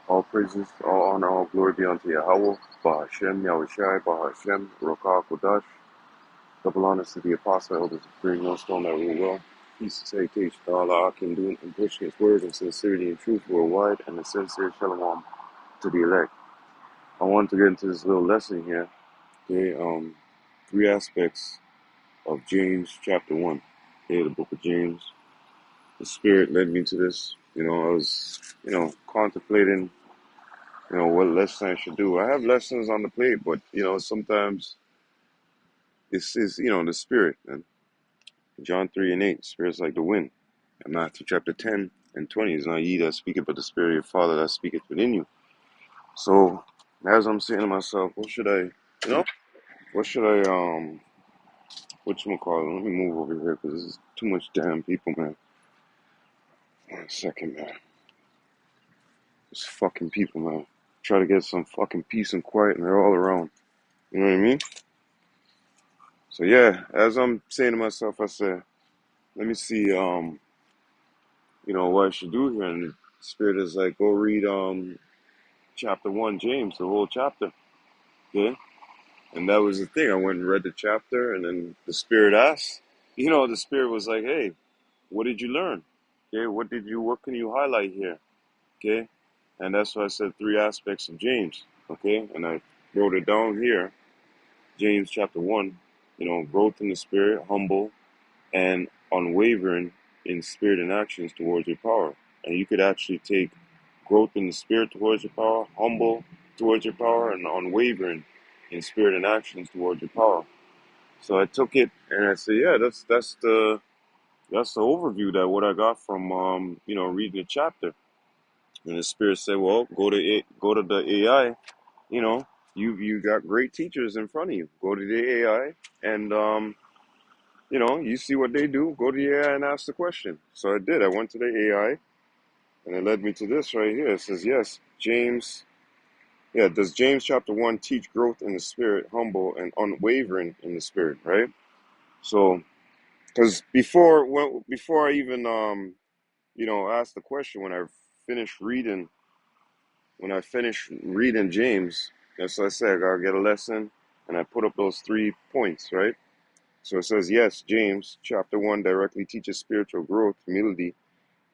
All praises, all honor, all glory be unto Yahweh, Bahashem, Yahushai, Bahashem, Rokah, Kodash. Double honors to the apostle, elders of Green Millstone that rule well. Peace and salutation to all our can do and push his word in sincerity and truth worldwide, and a sincere shalom to the elect. I wanted to get into this little lesson here. Okay, three aspects of James chapter 1. Okay, the book of James. The Spirit led me to this. I was, contemplating what lesson I should do. I have lessons on the plate, but sometimes it's the spirit. And John 3:8, spirit's like the wind. And Matthew chapter 10:20 is not ye that speaketh, but the spirit of your Father that speaketh within you. So as I'm saying to myself, what should I, whatchamacallit? Let me move over here because this is too much damn people, man. 1 second, man. This fucking people, man. Try to get some fucking peace and quiet, and they're all around. You know what I mean? So yeah, as I'm saying to myself, I said, let me see, what I should do here. And the Spirit is like, go read chapter 1, James, the whole chapter. Okay? And that was the thing. I went and read the chapter, and then the Spirit asked, the Spirit was like, hey, what did you learn? Okay, what can you highlight here? Okay? And that's why I said three aspects of James. Okay? And I wrote it down here. James chapter 1, growth in the Spirit, humble, and unwavering in spirit and actions towards your power. And you could actually take growth in the spirit towards your power, humble towards your power, and unwavering in spirit and actions towards your power. So I took it and I said, yeah, that's the overview that what I got from reading the chapter. And the Spirit said, well, go to the AI. You got great teachers in front of you. Go to the AI and you see what they do, go to the AI and ask the question. So I did. I went to the AI, and it led me to this right here. It says, yes, does James chapter 1 teach growth in the spirit, humble and unwavering in the spirit, right? So, because before I even, asked the question, when I finished reading James, as I said, I gotta get a lesson, and I put up those 3 points, right? So it says, yes, James chapter 1 directly teaches spiritual growth, humility,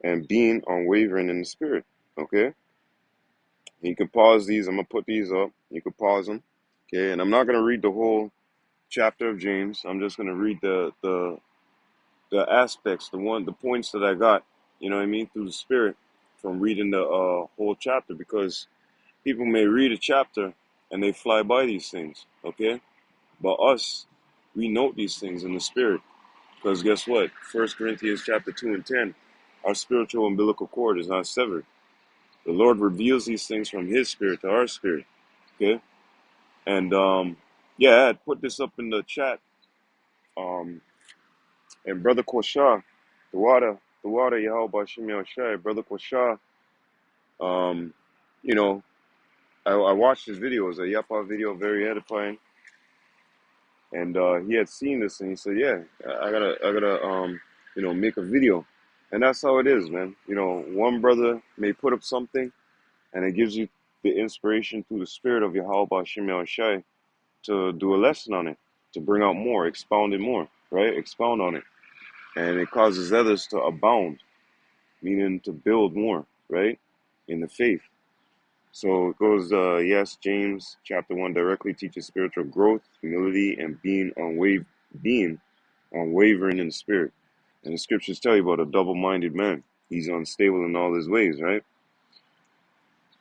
and being unwavering in the spirit. Okay? You can pause these. I'm going to put these up. You can pause them. Okay? And I'm not going to read the whole chapter of James. I'm just going to read the aspects, the points that I got, through the spirit from reading the whole chapter, because people may read a chapter and they fly by these things. Okay? But us, we note these things in the spirit. Because guess what? 1 Corinthians chapter 2 and 10, our spiritual umbilical cord is not severed. The Lord reveals these things from his spirit to our spirit. Okay? And I had put this up in the chat. And Brother Koshah, the water Yahweh Shimei Shai, Brother Koshah, um, you know, I watched his video. It was a Yapa video, very edifying. And he had seen this and he said, yeah, I gotta make a video. And that's how it is, man. One brother may put up something and it gives you the inspiration through the spirit of Yahweh Shimei Shai to do a lesson on it, to bring out more, expound it more, right? Expound on it. And it causes others to abound, meaning to build more, right? In the faith. So it goes, yes, James chapter 1 directly teaches spiritual growth, humility, and being unwavering in the spirit. And the scriptures tell you about a double-minded man. He's unstable in all his ways, right?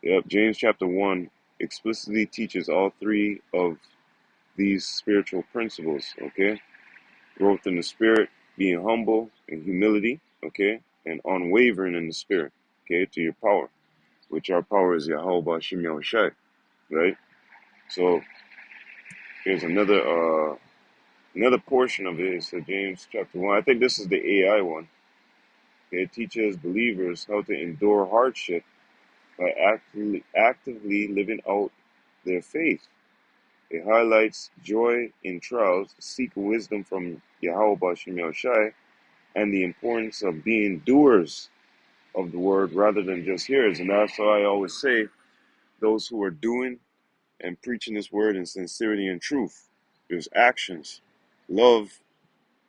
Yep, James chapter 1 explicitly teaches all three of these spiritual principles, okay? Growth in the spirit, being humble and humility, okay? And unwavering in the spirit, okay? To your power, which our power is Yahweh Shimei Shai, right? So here's another portion of it. It's James chapter 1. I think this is the AI one. Okay? It teaches believers how to endure hardship by actively living out their faith. It highlights joy in trials, seek wisdom from Yahweh Shemel Shai, and the importance of being doers of the word rather than just hearers. And that's why I always say, those who are doing and preaching this word in sincerity and truth. There's actions. Love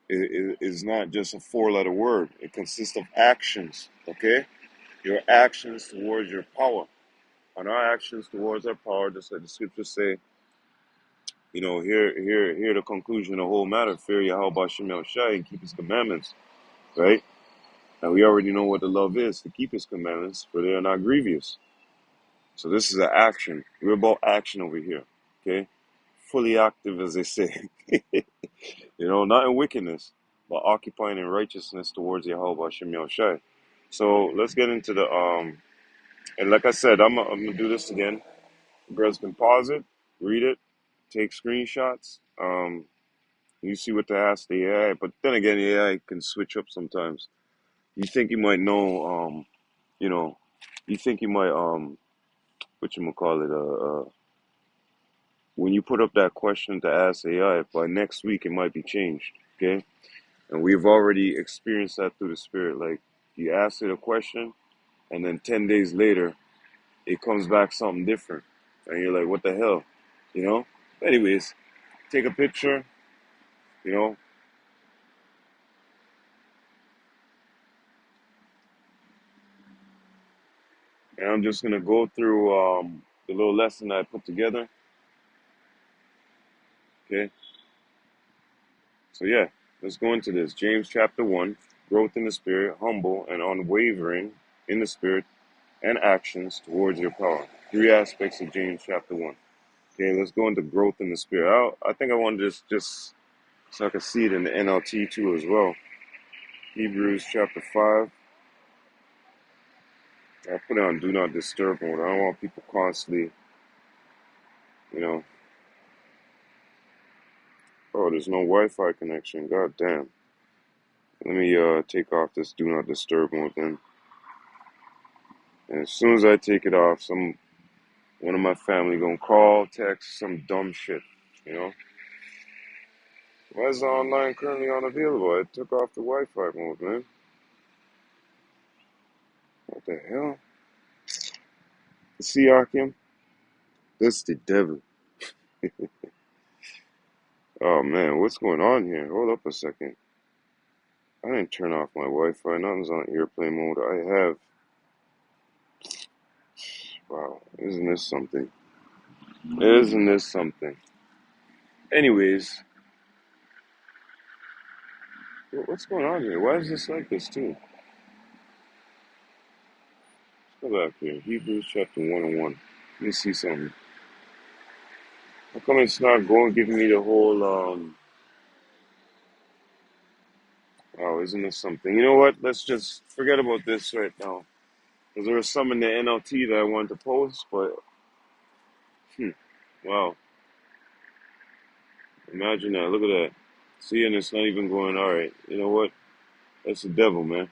is not just a four-letter word. It consists of actions, okay? Your actions towards your power. And our actions towards our power, just like the scriptures say, here the conclusion of the whole matter, fear Yahweh Shem Shai and keep his commandments, right? And we already know what the love is, to keep his commandments, for they are not grievous. So this is an action. We're about action over here, okay? Fully active, as they say. Not in wickedness, but occupying in righteousness towards Yahweh Shem Shai. So let's get into the, and like I said, I'm gonna do this again. You guys can pause it, read it, take screenshots. You see what to ask the AI, but then again, the AI can switch up sometimes. You think you might know, you know, you think you might, what you call it, when you put up that question to ask AI, by next week it might be changed, okay? And we've already experienced that through the spirit. Like, you ask it a question, and then 10 days later, it comes back something different. And you're like, what the hell? You know? Anyways, take a picture, you know, and I'm just going to go through the little lesson I put together, okay? So, yeah, let's go into this. James chapter 1, growth in the spirit, humble and unwavering in the spirit and actions towards your power. Three aspects of James chapter 1. Okay, let's go into growth in the spirit. I think I want to just so I can see it in the NLT too as well. Hebrews chapter 5. I put it on do not disturb mode. I don't want people constantly, you know. Oh, there's no Wi-Fi connection. God damn. Let me take off this do not disturb mode then. And as soon as I take it off, one of my family gonna call, text, some dumb shit. You know. Why is the online currently unavailable? I took off the Wi-Fi mode, man. What the hell? See, Akim? That's the devil. Oh man, what's going on here? Hold up a second. I didn't turn off my Wi-Fi. Nothing's on airplane mode. I have. Wow, isn't this something? Isn't this something? Anyways, what's going on here? Why is this like this too? Let's go back here. Hebrews chapter 1 and 1. Let me see something. How come it's not going, giving me the whole, wow, isn't this something? You know what? Let's just forget about this right now. Because there was some in the NLT that I wanted to post, but, wow. Imagine that. Look at that. See, and it's not even going all right. You know what? That's the devil, man.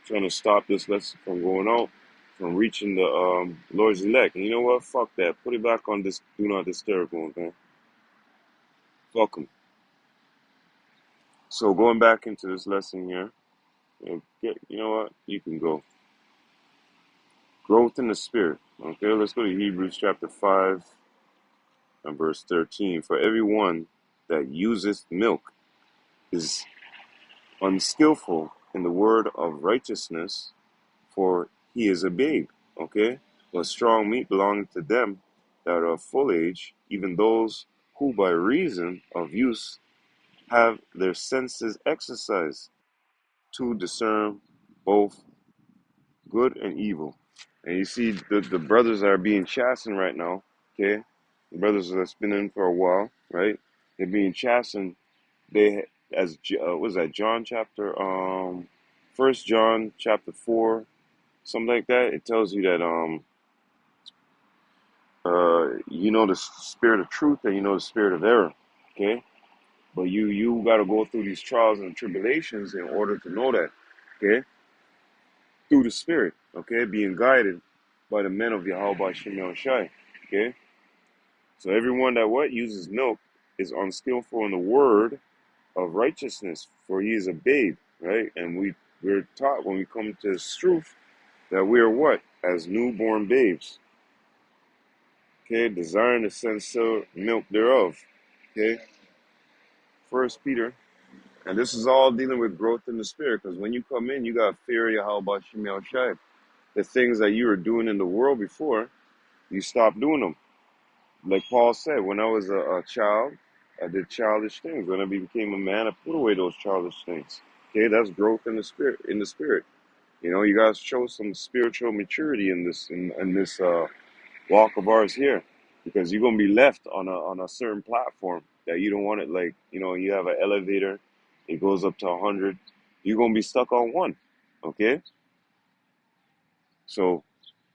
Trying to stop this lesson from going out, from reaching the Lord's elect. And you know what? Fuck that. Put it back on this do not disturb mode, man. Fuck 'em. So going back into this lesson here, you know what? You can go. Growth in the spirit. Okay, let's go to Hebrews chapter 5 and verse 13. For everyone that useth milk is unskillful in the word of righteousness, for he is a babe, okay? But strong meat belongeth to them that are of full age, even those who by reason of use have their senses exercised to discern both good and evil. And you see the brothers that are being chastened right now, okay? The brothers that's been in for a while, right? They're being chastened. They, what was that, John chapter, 1 John chapter 4, something like that. It tells you that you know the spirit of truth and you know the spirit of error, okay? But you got to go through these trials and tribulations in order to know that, okay? Through the spirit, okay? Being guided by the men of Yahweh Shem Shai, okay? So everyone that what uses milk is unskillful in the word of righteousness, for he is a babe, right? And we're taught when we come to this truth that we are what? As newborn babes. Okay, desiring the sincere milk thereof. Okay, First Peter, and this is all dealing with growth in the spirit. Because when you come in, you got fear of Yahweh Shem Shai. The things that you were doing in the world before, you stop doing them. Like Paul said, when I was a child, I did childish things. When I became a man, I put away those childish things. Okay, that's growth in the spirit. In the spirit, you know, you guys show some spiritual maturity in this in this walk of ours here, because you're gonna be left on a certain platform that you don't want it. Like, you know, you have an elevator, it goes up to 100. You're gonna be stuck on one. Okay, so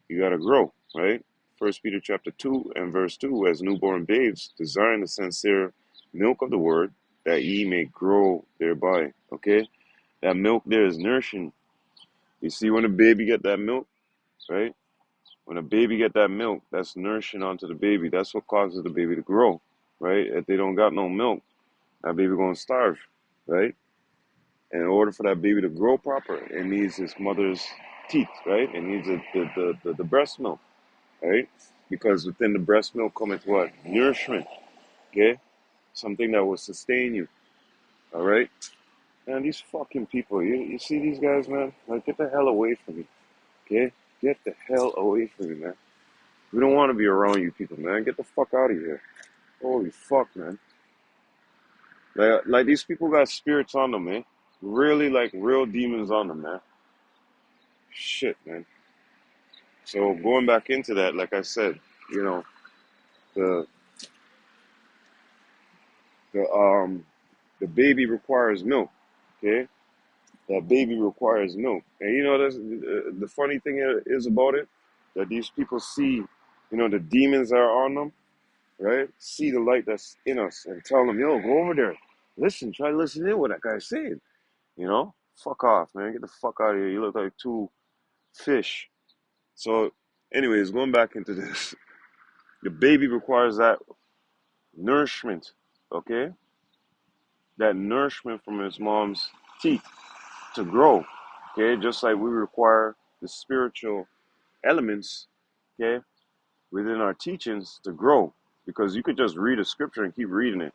you gotta grow, right? First Peter chapter 2 and verse 2, as newborn babes, desiring the sincere milk of the word, that ye may grow thereby. Okay? That milk there is nourishing. You see, when a baby get that milk, right? When a baby get that milk, that's nourishing onto the baby. That's what causes the baby to grow, right? If they don't got no milk, that baby gonna starve, right? And in order for that baby to grow proper, it needs its mother's teeth, right? It needs the breast milk, right? Because within the breast milk cometh what? Nourishment, okay? Something that will sustain you, all right? Man, these fucking people, you see these guys, man? Like, get the hell away from me, okay? Get the hell away from me, man. We don't want to be around you people, man. Get the fuck out of here. Holy fuck, man. Like these people got spirits on them, man. Really, like, real demons on them, man. Shit, man. So going back into that, like I said, you know, the the um the baby requires milk, okay? That baby requires milk. And you know, the funny thing is about it, that these people see, you know, the demons that are on them, right? See the light that's in us and tell them, yo, go over there. Listen, try to listen in what that guy's saying. You know? Fuck off, man. Get the fuck out of here. You look like two fish. So, anyways, going back into this, the baby requires that nourishment, okay? That nourishment from his mom's teeth to grow, okay? Just like we require the spiritual elements, okay, within our teachings to grow. Because you could just read a scripture and keep reading it,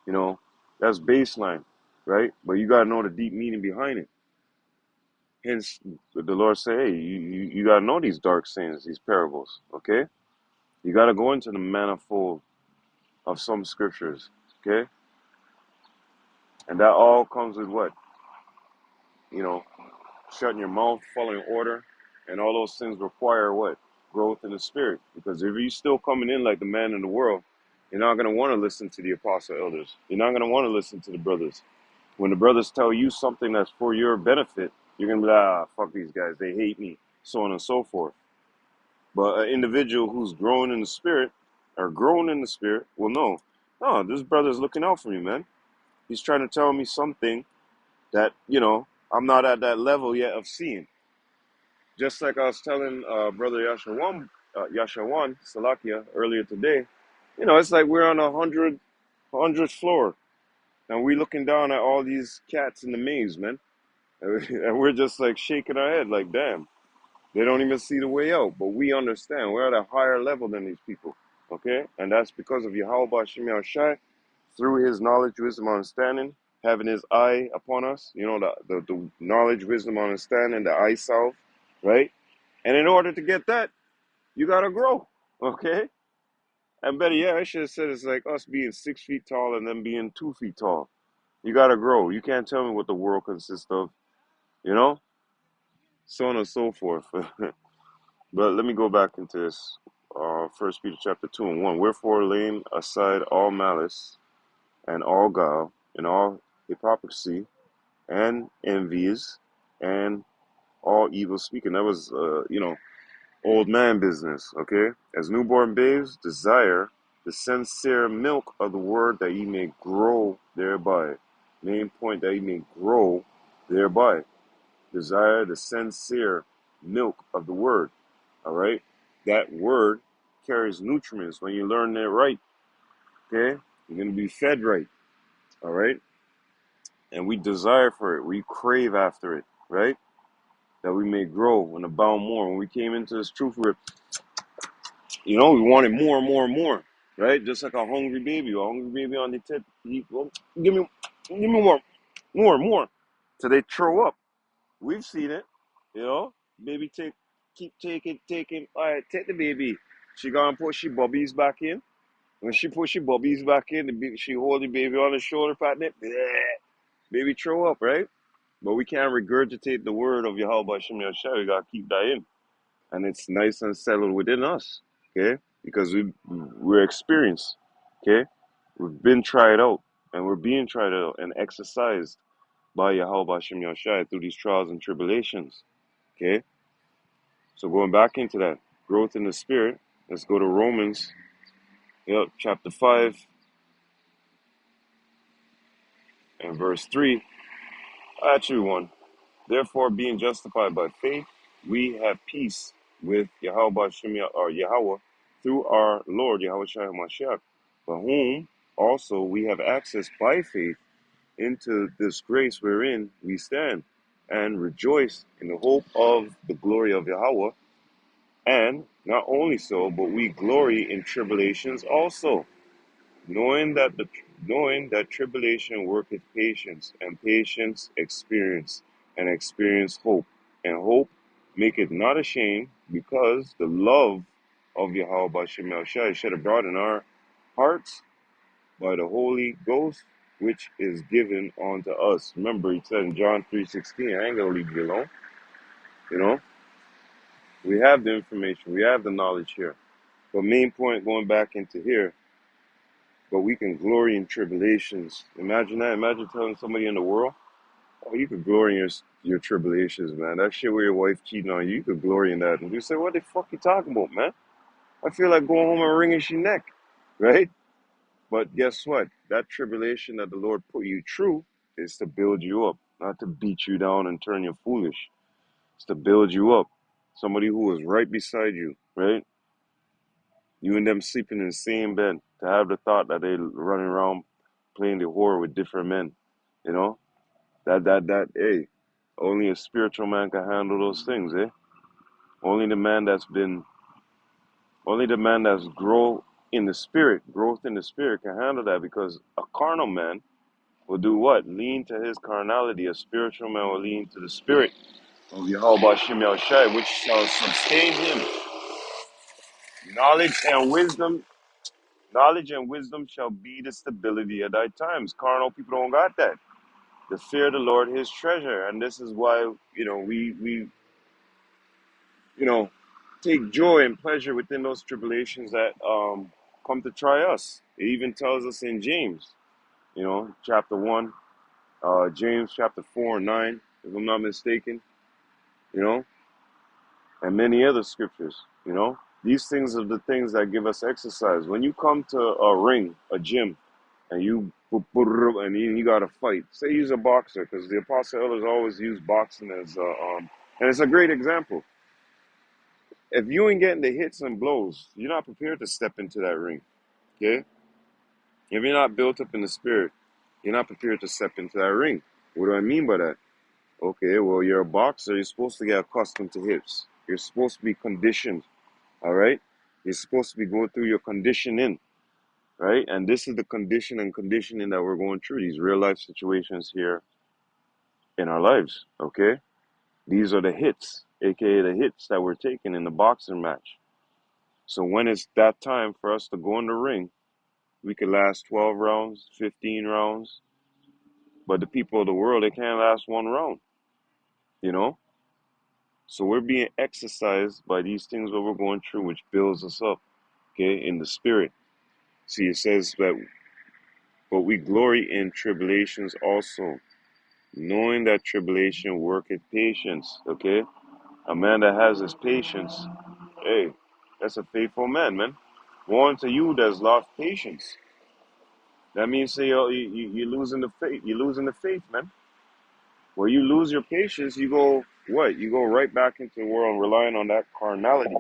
you know? That's baseline, right? But you got to know the deep meaning behind it. Hence, the Lord say, hey, you got to know these dark sayings, these parables, okay? You got to go into the manifold of some scriptures, okay? And that all comes with what? You know, shutting your mouth, following order, and all those things require what? Growth in the spirit. Because if you're still coming in like the man in the world, you're not going to want to listen to the apostle elders. You're not going to want to listen to the brothers. When the brothers tell you something that's for your benefit, you're going to be like, ah, fuck these guys, they hate me, so on and so forth. But an individual who's growing in the spirit, or grown in the spirit, will know, oh, this brother's looking out for me, man. He's trying to tell me something that, you know, I'm not at that level yet of seeing. Just like I was telling Brother Yashawan Salakia earlier today, you know, it's like we're on 100th floor, and we're looking down at all these cats in the maze, man. And we're just like shaking our head like, damn, they don't even see the way out. But we understand. We're at a higher level than these people, okay? And that's because of Yahweh Shem Shai, through his knowledge, wisdom, understanding, having his eye upon us, you know, the knowledge, wisdom, understanding, the eye salve, right? And in order to get that, you gotta grow, okay? And better yet, I should have said it's like us being 6 feet tall and them being 2 feet tall. You gotta grow. You can't tell me what the world consists of, you know? So on and so forth. But let me go back into this. First Peter chapter 2 and 1. Wherefore, laying aside all malice and all guile and all hypocrisy and envies and all evil speaking. That was, you know, old man business, okay? As newborn babes, desire the sincere milk of the word that ye may grow thereby. Main point, that ye may grow thereby. Desire the sincere milk of the word, all right? That word carries nutrients when you learn it right, okay? You're going to be fed right, all right? And we desire for it. We crave after it, right? That we may grow and abound more. When we came into this truth, You know, we wanted more and more and more, right? Just like a hungry baby. A hungry baby on the tip, he, well, give me more, till they throw up. We've seen it, you know. Baby keep taking. All right, take the baby. She gonna put she bubbies back in. When she put she bubbies back in, she hold the baby on the shoulder, patting it. Bleh, baby throw up, right? But we can't regurgitate the word of Yahweh Shem Yahshua. We gotta keep that in, and it's nice and settled within us, okay? Because we're experienced, okay? We've been tried out, and we're being tried out and exercised by Yahweh Shem Yahshua through these trials and tribulations, okay? So going back into that growth in the spirit, let's go to Romans, chapter 5 and verse 3. Actually, 1. Therefore, being justified by faith, we have peace with Yahweh Shem or Yahweh through our Lord Yahweh Shai Mashiach, by whom also we have access by faith into this grace wherein we stand, and rejoice in the hope of the glory of Yahweh. And not only so, but we glory in tribulations also, knowing that tribulation worketh patience, and patience experience, and experience hope, and hope maketh not ashamed, because the love of Yahweh Bashem Shai is shed abroad in our hearts by the Holy Ghost, which is given unto us. Remember, he said in John 3:16, I ain't gonna leave you alone. You know, we have the information, we have the knowledge here. But main point going back into here, but we can glory in tribulations. Imagine that. Imagine telling somebody in the world, oh, you could glory in your tribulations, man. That shit where your wife cheating on you, you could glory in that. And you say, what the fuck you talking about, man? I feel like going home and wringing your neck, right? But guess what? That tribulation that the Lord put you through is to build you up, not to beat you down and turn you foolish. It's to build you up. Somebody who is right beside you, right? You and them sleeping in the same bed, to have the thought that they running around playing the whore with different men, you know? Hey, only a spiritual man can handle those things, eh? Only the man that's growth in the spirit can handle that, because a carnal man will do what? Lean to his carnality. A spiritual man will lean to the spirit of Yahweh Shem Shai, which shall sustain him. Knowledge and wisdom Knowledge and wisdom shall be the stability of thy times. Carnal people don't got that. The fear of the Lord, his treasure. And this is why, we take joy and pleasure within those tribulations that come to try us. It even tells us in James, chapter 1, James chapter 4 and 9, if I'm not mistaken, you know, and many other scriptures, you know. These things are the things that give us exercise. When you come to a ring, a gym, and you got to fight. Say he's a boxer, because the Apostle Elders always use boxing as and it's a great example. If you ain't getting the hits and blows, you're not prepared to step into that ring. Okay? If you're not built up in the spirit, you're not prepared to step into that ring. What do I mean by that? Okay, well, you're a boxer. You're supposed to get accustomed to hits. You're supposed to be conditioned. All right? You're supposed to be going through your conditioning. Right? And this is the conditioning that we're going through, these real life situations here in our lives. Okay? These are the hits, aka the hits that we're taking in the boxing match. So when it's that time for us to go in the ring, we could last 12 rounds, 15 rounds, but the people of the world, they can't last one round, you know? So we're being exercised by these things that we're going through, which builds us up, okay, in the spirit. See, it says that, but we glory in tribulations also, knowing that tribulation worketh patience, okay? A man that has his patience, hey, that's a faithful man, man. Woe unto you that's lost patience. That means say you're losing the faith. You're losing the faith, man. Where you lose your patience, you go what? You go right back into the world relying on that carnality.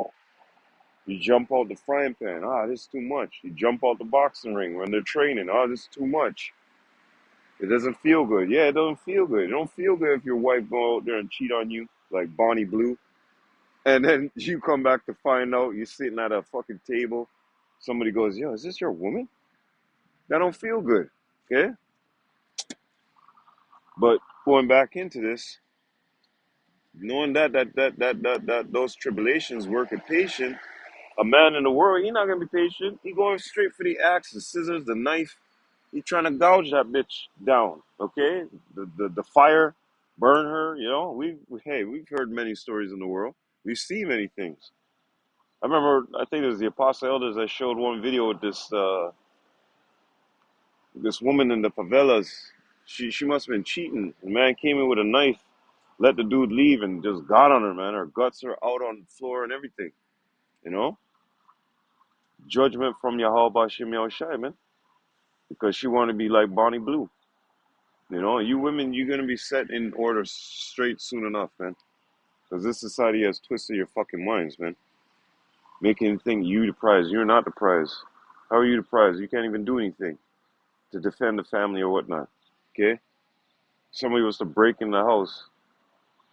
You jump out the frying pan. Ah, this is too much. You jump out the boxing ring when they're training. Ah, this is too much. It doesn't feel good. Yeah, it doesn't feel good. It don't feel good if your wife go out there and cheat on you like Bonnie Blue. And then you come back to find out you're sitting at a fucking table. Somebody goes, "Yo, is this your woman?" That don't feel good. Okay? But going back into this, knowing that those tribulations work at patient, a man in the world, he not gonna be patient. He going straight for the axe, the scissors, the knife. He trying to gouge that bitch down. Okay? The fire, burn her, you know. We've heard many stories in the world. We see many things. I remember, I think it was the Apostle Elders that showed one video with this woman in the favelas. She must have been cheating. The man came in with a knife, let the dude leave, and just got on her, man. Her guts are out on the floor and everything. You know, judgment from Yahweh Bashim Yahushai, man, because she wanted to be like Bonnie Blue. You know, you women, you're gonna be set in order straight soon enough, man. Because this society has twisted your fucking minds, man, making you think you the prize. You're not the prize. How are you the prize? You can't even do anything to defend the family or whatnot. Okay, somebody was to break in the house.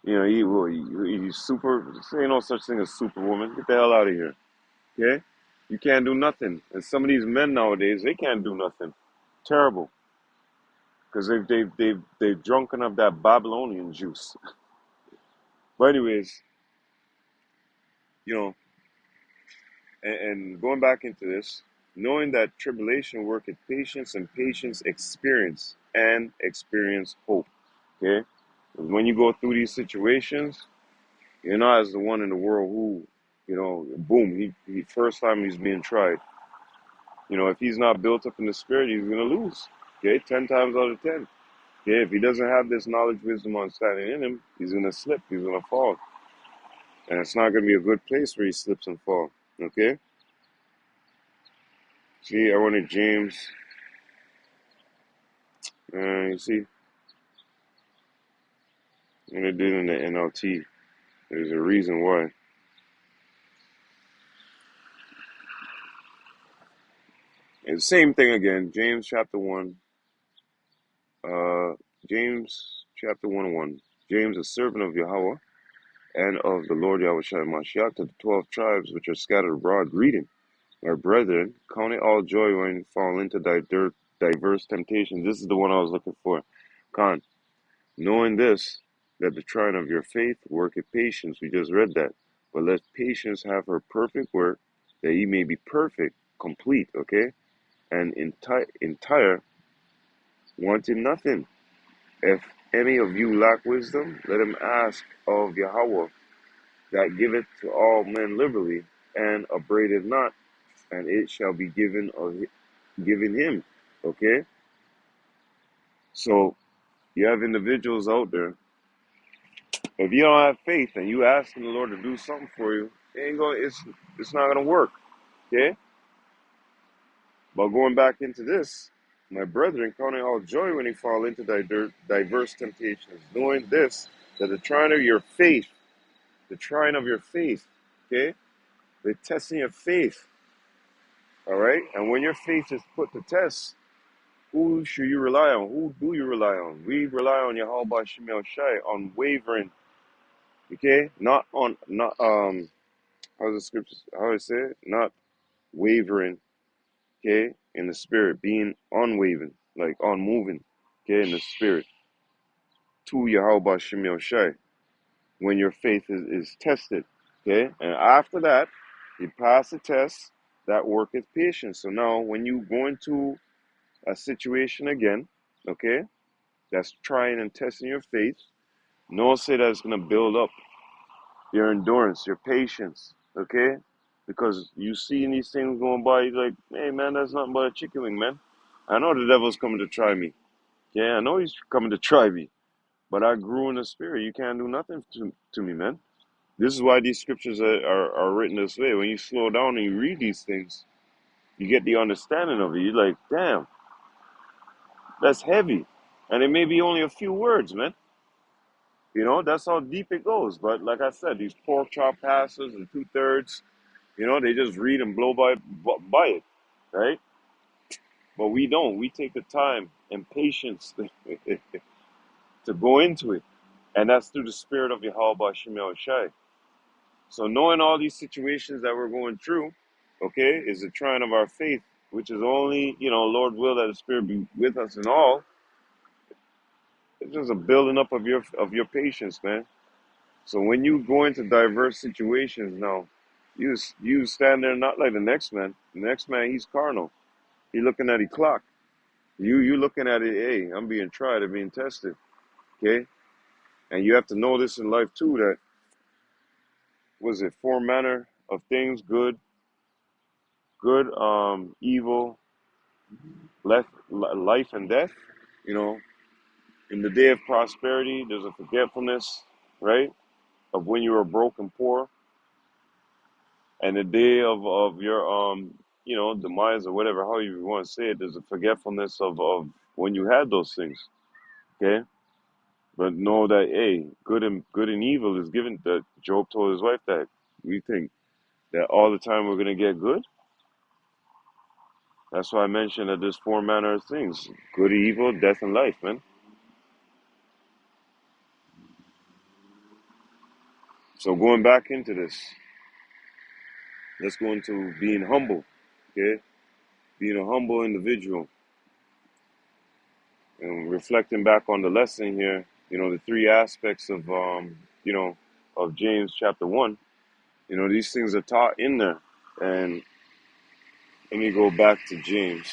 You know, he's super. There ain't no such thing as superwoman. Get the hell out of here. Okay, you can't do nothing. And some of these men nowadays, they can't do nothing. Terrible, because they've drunken up that Babylonian juice. But anyways, you know, and going back into this, knowing that tribulation worketh patience, and patience experience hope. Okay, when you go through these situations, you're not as the one in the world who, you know, boom, he first time he's being tried. You know, if he's not built up in the spirit, he's gonna lose. Okay, 10 times out of 10. Okay, if he doesn't have this knowledge, wisdom, understanding in him, he's gonna slip, he's gonna fall, and it's not gonna be a good place where he slips and fall. Okay. See, I wanted James. You see, and it did in the NLT. There's a reason why. And same thing again. James chapter 1. Uh, James chapter 1:1. James, a servant of Yahweh and of the Lord Yahweh Shai Mashiach, to the 12 tribes which are scattered abroad, greeting. My brethren, count it all joy when you fall into diverse temptations. This is the one I was looking for. Con, knowing this, that the trying of your faith worketh patience. We just read that. But let patience have her perfect work, that ye may be perfect, complete, okay? And entire, wanting nothing. If any of you lack wisdom, let him ask of Yahweh, that giveth to all men liberally, and upbraideth not, and it shall be given him. Okay? So you have individuals out there. If you don't have faith and you asking the Lord to do something for you, it's not gonna work. Okay? But going back into this, my brethren, count it all joy when you fall into diverse temptations, knowing this, that the trying of your faith, okay? The testing of faith, all right? And when your faith is put to test, who should you rely on? Who do you rely on? We rely on Yahweh Shemel Shai, unwavering, okay? Not how's the scriptures, how it say it? Not wavering, okay? In the spirit, being unwavering, like unmoving, okay? In the spirit, to Yahweh Shemel Shai, when your faith is tested, okay? And after that, you pass the test, that worketh patience. So now, when you go into a situation again, okay, that's trying and testing your faith, no say that it's going to build up your endurance, your patience, okay? Because you see these things going by, you're like, hey, man, that's nothing but a chicken wing, man. I know the devil's coming to try me. Yeah, I know he's coming to try me. But I grew in the spirit. You can't do nothing to me, man. This is why these scriptures are written this way. When you slow down and you read these things, you get the understanding of it. You're like, damn, that's heavy. And it may be only a few words, man. You know, that's how deep it goes. But like I said, these pork chop pastors and 2/3, you know, they just read and blow by it, right? But we don't. We take the time and patience to go into it. And that's through the spirit of Yahweh Shemel Shai. So knowing all these situations that we're going through, okay, is a trying of our faith, which is only, Lord will that the Spirit be with us in all. It's just a building up of your patience, man. So when you go into diverse situations now, you stand there not like the next man. The next man, he's carnal. He looking at the clock. You looking at it, hey, I'm being tried, I'm being tested. Okay? And you have to know this in life too, that was it four manner of things, good, evil, life and death. You know, in the day of prosperity, there's a forgetfulness, right? Of when you were broke and poor, and the day of your demise or whatever, how you want to say it, there's a forgetfulness of when you had those things. Okay, but know that hey, good and evil is given. That Job told his wife that we think that all the time we're gonna get good. That's why I mentioned that there's four manner of things: good, evil, death, and life, man. So going back into this, let's go into being humble. Okay, being a humble individual and reflecting back on the lesson here. The three aspects of James chapter 1. These things are taught in there. And let me go back to James.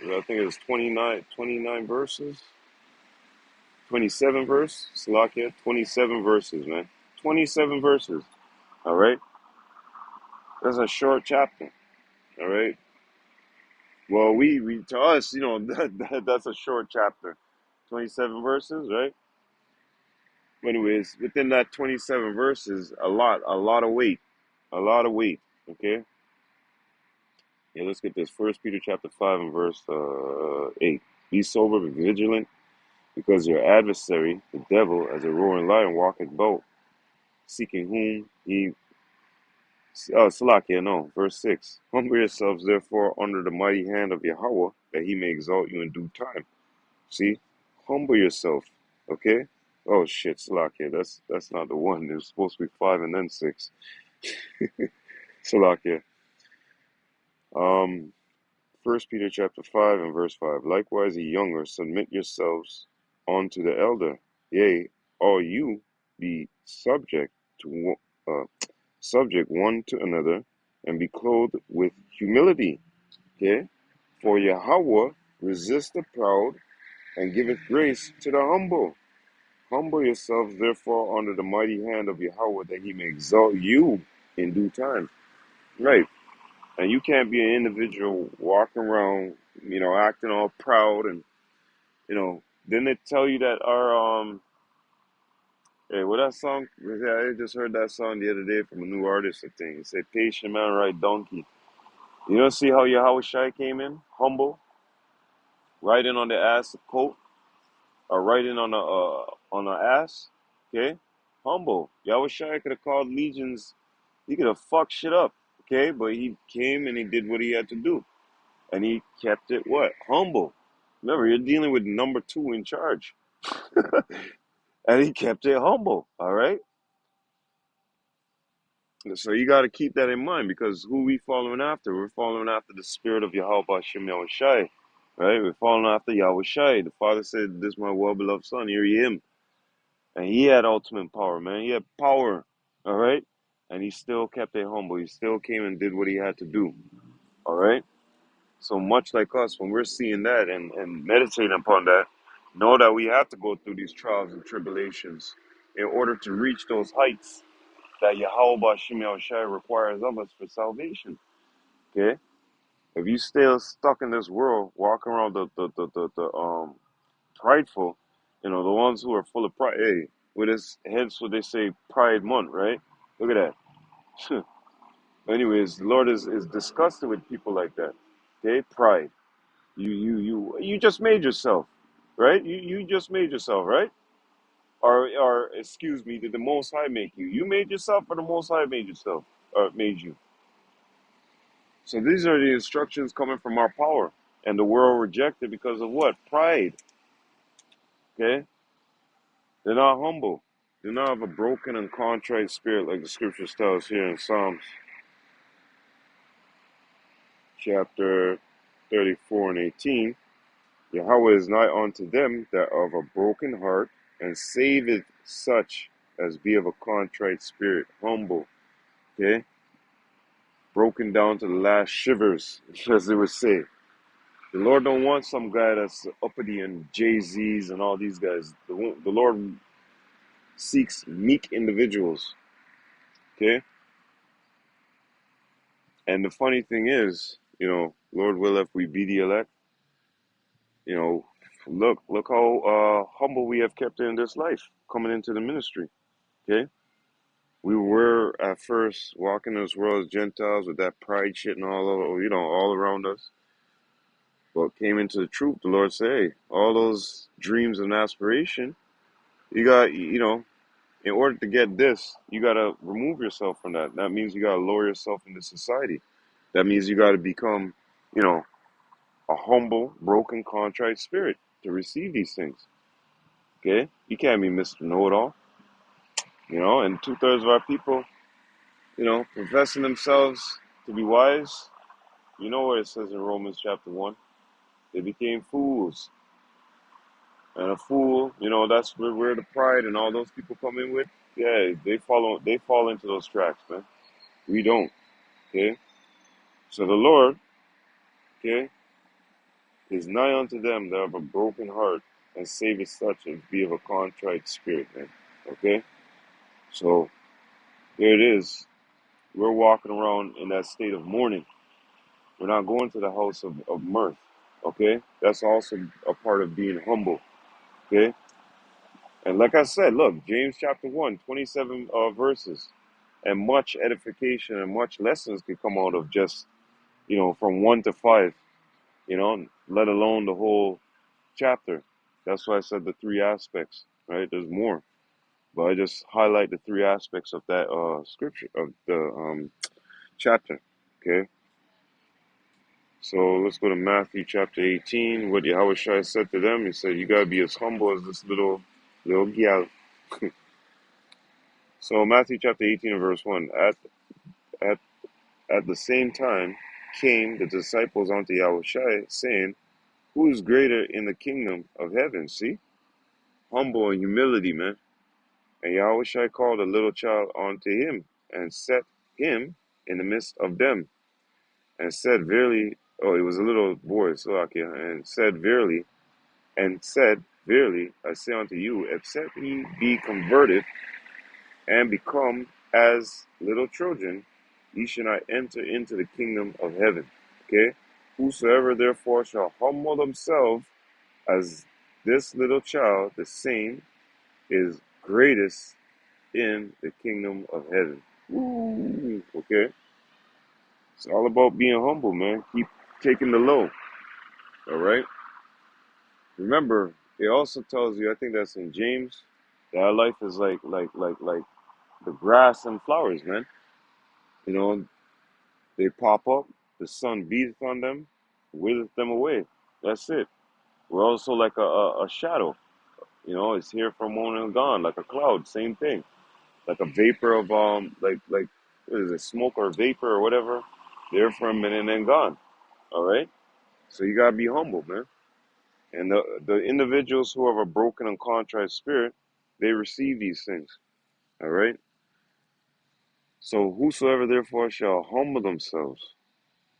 I think it was 29 verses, 27 verse, Salakia, 27 verses, man. 27 verses, all right? That's a short chapter, all right? Well, we to us, that's a short chapter. 27 verses, right? Anyways, within that 27 verses, a lot of weight, a lot of weight. Okay, yeah. Let's get this. First Peter chapter 5 and verse 8. Be sober, be vigilant, because your adversary, the devil, as a roaring lion, walketh about, seeking whom he. Oh, Salakia, no. Verse 6. Humble yourselves, therefore, under the mighty hand of Yahweh, that he may exalt you in due time. See, humble yourself. Okay. Oh shit, Salakia. That's not the one. There's supposed to be 5 and then 6. Salakia. Um, First Peter chapter 5 and verse 5. Likewise, ye younger, submit yourselves unto the elder. Yea, all you be subject one to another, and be clothed with humility. Okay? For Yahweh resist the proud, and giveth grace to the humble. Humble yourselves, therefore, under the mighty hand of Yahweh, that he may exalt you in due time. Right. And you can't be an individual walking around, acting all proud then they tell you that hey, what that song? I just heard that song the other day from a new artist, I think. It said, patient man, right donkey. You don't see how Yahweh Shai came in? Humble, riding on the ass of coat, or riding on the ass, okay? Humble. Yahweh Shai could have called legions. He could have fucked shit up, okay? But he came and he did what he had to do. And he kept it what? Humble. Remember, you're dealing with number two in charge. And he kept it humble, all right? So you got to keep that in mind, because who we following after? We're following after the spirit of Yahweh Hashem Yahweh Shai, right? We're following after Yahweh Shai. The Father said, this is my well-beloved Son, hear ye him. And he had ultimate power, man. He had power, all right? And he still kept it humble. He still came and did what he had to do, all right? So much like us, when we're seeing that and meditating upon that, know that we have to go through these trials and tribulations in order to reach those heights that Yahweh Bashim Yahushua requires of us for salvation. Okay? If you still stuck in this world, walking around the prideful, the ones who are full of pride, hey, with his heads, what they say, pride month, right? Look at that. Anyways, the Lord is disgusted with people like that. Okay? Pride. You just made yourself, right? You just made yourself, right? Or excuse me, did the Most High make you? You made yourself, or the Most High made yourself, or made you? So these are the instructions coming from our power, and the world rejected because of what? Pride. Okay, they're not humble. Do not have a broken and contrite spirit, like the scriptures tell us here in Psalms chapter 34 and 18. Yahweh is nigh unto them that are of a broken heart, and saveth such as be of a contrite spirit, humble, okay? Broken down to the last shivers, as they would say. The Lord don't want some guy that's uppity and Jay-Z's and all these guys. The Lord seeks meek individuals, okay? And the funny thing is, Lord will, if we be the elect, you know, look how humble we have kept in this life coming into the ministry, okay? We were at first walking this world as Gentiles with that pride shit and all around us. But came into the truth, the Lord said, hey, all those dreams and aspiration, you got, in order to get this, you got to remove yourself from that. That means you got to lower yourself into society. That means you got to become, you know, a humble, broken, contrite spirit to receive these things. Okay? You can't be Mr. Know-it-all, and two-thirds of our people, professing themselves to be wise. You know what it says in Romans chapter 1? They became fools. And a fool, that's where the pride and all those people come in with. Yeah, they fall into those tracks, man. We don't, okay? So the Lord, okay, is nigh unto them that have a broken heart, and saveth such as be of a contrite spirit, man. Okay? So there it is. We're walking around in that state of mourning. We're not going to the house of mirth. Okay? That's also a part of being humble. Okay? And like I said, look, James chapter 1, 27 verses. And much edification and much lessons could come out of just, from 1 to 5, let alone the whole chapter. That's why I said the three aspects, right? There's more. But I just highlight the three aspects of that scripture, of the chapter. Okay? So let's go to Matthew chapter 18. What Yahweh Shai said to them, he said, you gotta be as humble as this little gal. So Matthew chapter 18 and verse 1. At at the same time came the disciples unto Yahweh Shai, saying, who is greater in the kingdom of heaven? See? Humble and humility, man. And Yahweh Shai called a little child unto him, and set him in the midst of them, and said, verily, oh, it was a little boy, Slovakia, and said, verily, I say unto you, except ye be converted, and become as little children, ye shall not enter into the kingdom of heaven. Okay? Whosoever therefore shall humble themselves as this little child, the same is greatest in the kingdom of heaven. Woo! Okay? It's all about being humble, man. Keep taking the low. All right? Remember, it also tells you, I think that's in James, that our life is like the grass and flowers, man. You know, they pop up, the sun beateth on them, withers them away. That's it. We're also like a shadow. It's here for a moment and gone, like a cloud, same thing. Like a vapor of like what is it, smoke or vapor or whatever, there for a minute and then gone. All right? So you gotta be humble, man. And the individuals who have a broken and contrite spirit, they receive these things. All right? So whosoever therefore shall humble themselves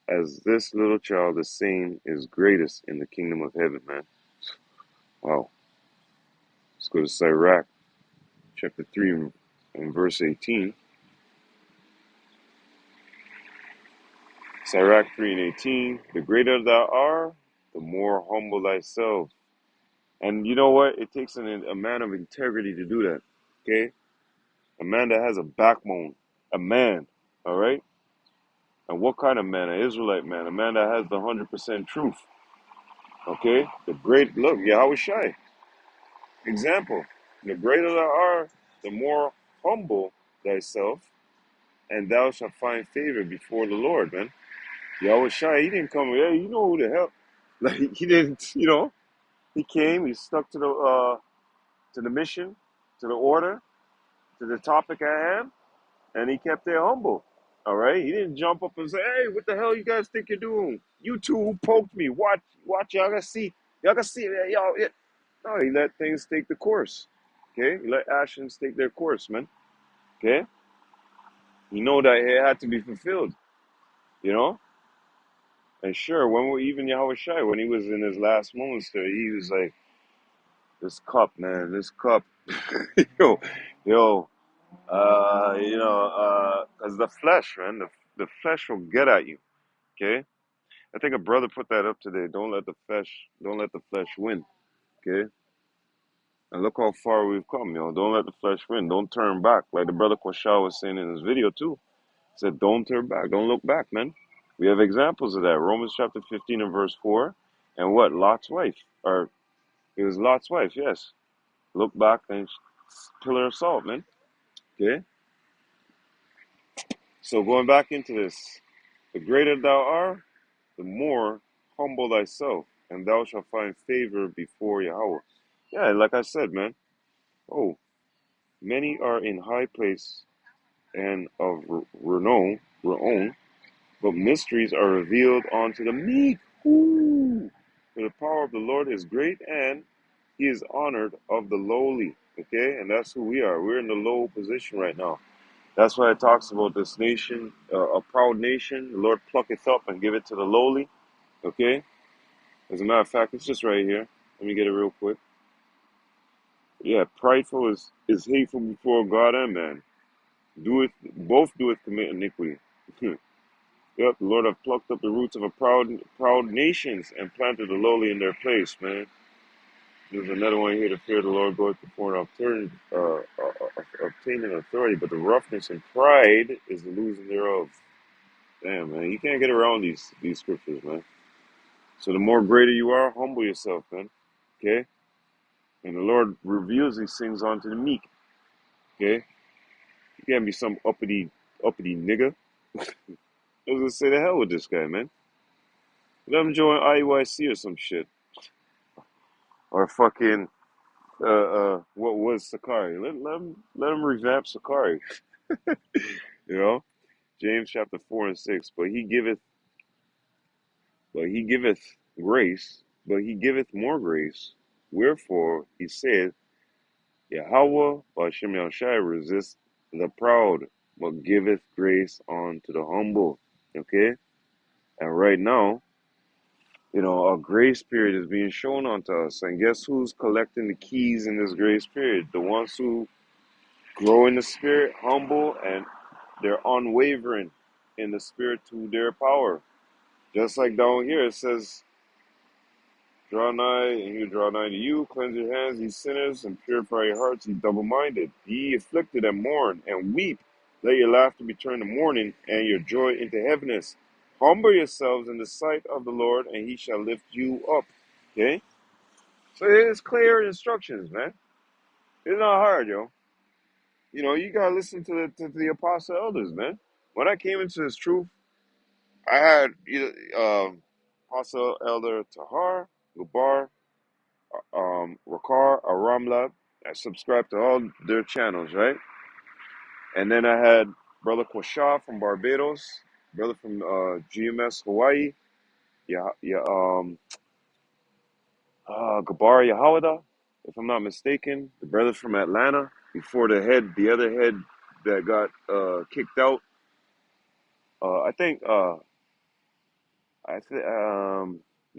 as this little child, the same is greatest in the kingdom of heaven, man. Wow. Let's go to Sirach, chapter 3 and verse 18. Sirach 3 and 18. The greater thou art, the more humble thyself. And you know what? It takes a man of integrity to do that. Okay? A man that has a backbone. A man. All right? And what kind of man? An Israelite man. A man that has the 100% truth. Okay? The great, look, Yahweh Shai. Example. The greater thou art, the more humble thyself, and thou shalt find favor before the Lord, man. Yahweh Shai, he didn't come, hey, you know who the hell? Like, he didn't, he came, he stuck to the mission, to the order, to the topic at hand, and he kept it humble. All right, he didn't jump up and say, "Hey, what the hell you guys think you're doing? You two who poked me, watch, y'all gonna see, y'all." Yeah. No, he let things take the course. Okay, he let actions take their course, man. Okay, you know that it had to be fulfilled. You know, and sure, when we even Yahweh Shai, when he was in his last moments there, he was like, "This cup, man, this cup, yo, yo, because the flesh, man, the flesh will get at you." Okay, I think a brother put that up today. Don't let the flesh win. Okay, and look how far we've come, yo. Don't let the flesh win. Don't turn back, like the brother Kwasha was saying in his video too. He said, "Don't turn back. Don't look back, man." We have examples of that. Romans chapter 15 and verse 4, and what Lot's wife, or it was Lot's wife. Yes, look back and pillar of salt, man. Okay, so going back into this, the greater thou art, the more humble thyself, and thou shalt find favor before Yahweh. Yeah, like I said, man. Oh, many are in high place and of renown, but mysteries are revealed unto the meek. Ooh. For the power of the Lord is great, and he is honored of the lowly. Okay, and that's who we are. We're in the low position right now. That's why it talks about this nation, a proud nation. The Lord plucketh up and give it to the lowly. Okay. As a matter of fact, it's just right here. Let me get it real quick. Yeah, prideful is hateful before God and man. Both doeth commit iniquity. Yep, the Lord hath plucked up the roots of a proud nations and planted the lowly in their place, man. There's another one here: to fear the Lord goeth before obtaining authority, but the roughness and pride is the losing thereof. Damn, man, you can't get around these scriptures, man. So the more greater you are, humble yourself, man. Okay, and the Lord reveals these things unto the meek. Okay, you can't be some uppity nigga. I was gonna say, the hell with this guy, man. Let him join IUIC or some shit, or fucking what was Sakari? Let him revamp Sakari. You know, James chapter 4 and 6. But he giveth grace, but he giveth more grace. Wherefore he said, Yahweh Bashem Yahushai resist the proud, but giveth grace unto the humble. Okay, and right now, a grace period is being shown unto us, and guess who's collecting the keys in this grace period? The ones who grow in the spirit, humble, and they're unwavering in the spirit to their power. Just like down here, it says, draw nigh, and he draw nigh to you, cleanse your hands, ye sinners, and purify your hearts, ye double-minded. Ye afflicted and mourn, and weep. Let your laughter be turned to mourning, and your joy into heaviness. Humble yourselves in the sight of the Lord, and he shall lift you up. Okay? So it's clear instructions, man. It's not hard, yo. You gotta listen to the apostle elders, man. When I came into this truth, I had either apostle elder Tahar, Lubar, Rakar, Aramla. I subscribed to all their channels, right? And then I had brother Kwasha from Barbados, brother from GMS Hawaii, Gabar Yahawada, if I'm not mistaken, the brother from Atlanta, before the other head that got kicked out. I think the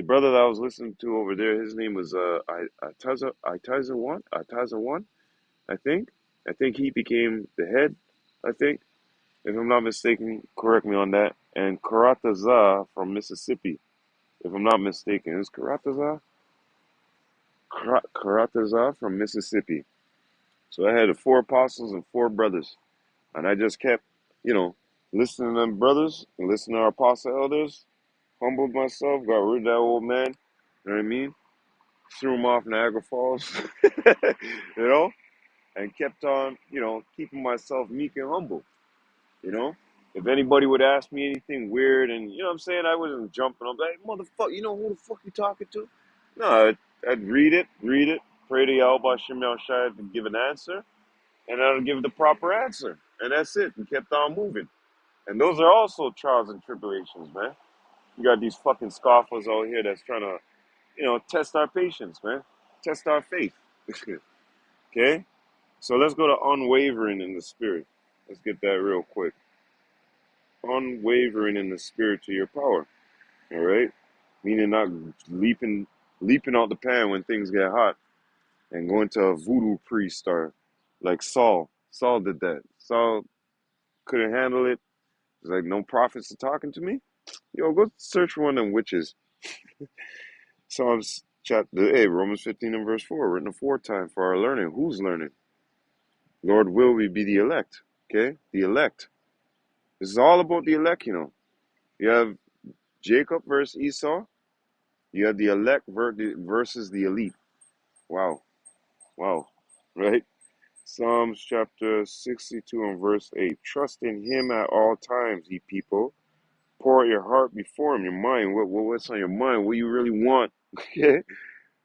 brother that I was listening to over there, his name was Itaza one, I think. I think he became the head, I think. If I'm not mistaken, correct me on that. And Karataza from Mississippi, if I'm not mistaken. Is Karataza? Karataza from Mississippi. So I had the four apostles and four brothers. And I just kept, listening to them brothers and listening to our apostle elders, humbled myself, got rid of that old man. You know what I mean? Threw him off Niagara Falls, you know, and kept on, keeping myself meek and humble, you know. If anybody would ask me anything weird, and you know what I'm saying, I wasn't jumping up like, motherfucker, you know who the fuck you talking to? No, I'd read it, pray to Yahweh Shem Shai to give an answer, and that'll give the proper answer. And that's it. We kept on moving. And those are also trials and tribulations, man. You got these fucking scoffers out here that's trying to, test our patience, man. Test our faith. Okay? So let's go to unwavering in the spirit. Let's get that real quick. Unwavering in the spirit to your power. All right? Meaning not leaping out the pan when things get hot and going to a voodoo priest or like Saul. Saul did that. Saul couldn't handle it. He's like, no prophets are talking to me? Yo, go search for one of them witches. Psalms chapter 8, Romans 15 and verse 4, written aforetime for our learning. Who's learning? Lord, will we be the elect? Okay? The elect. This is all about the elect. You have Jacob versus Esau. You have the elect versus the elite. Wow. Wow. Right? Psalms chapter 62 and verse 8. Trust in him at all times, ye people. Pour out your heart before him, your mind. What's on your mind? What you really want? Okay?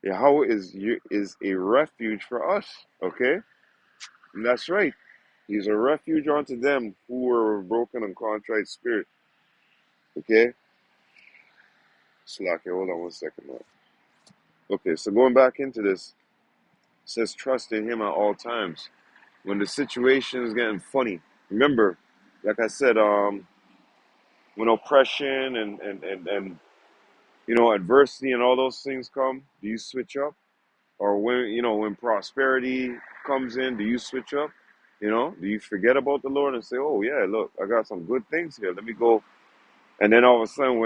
Yahweh is a refuge for us. Okay? And that's right. He's a refuge unto them who were a broken and contrite spirit. Okay? Slack it. Hold on 1 second. Man. Okay, so going back into this, it says trust in him at all times. When the situation is getting funny, remember, like I said, when oppression and adversity and all those things come, do you switch up? Or when prosperity comes in, do you switch up? Do you forget about the Lord and say, "Oh yeah, look, I got some good things here. Let me go." And then all of a sudden,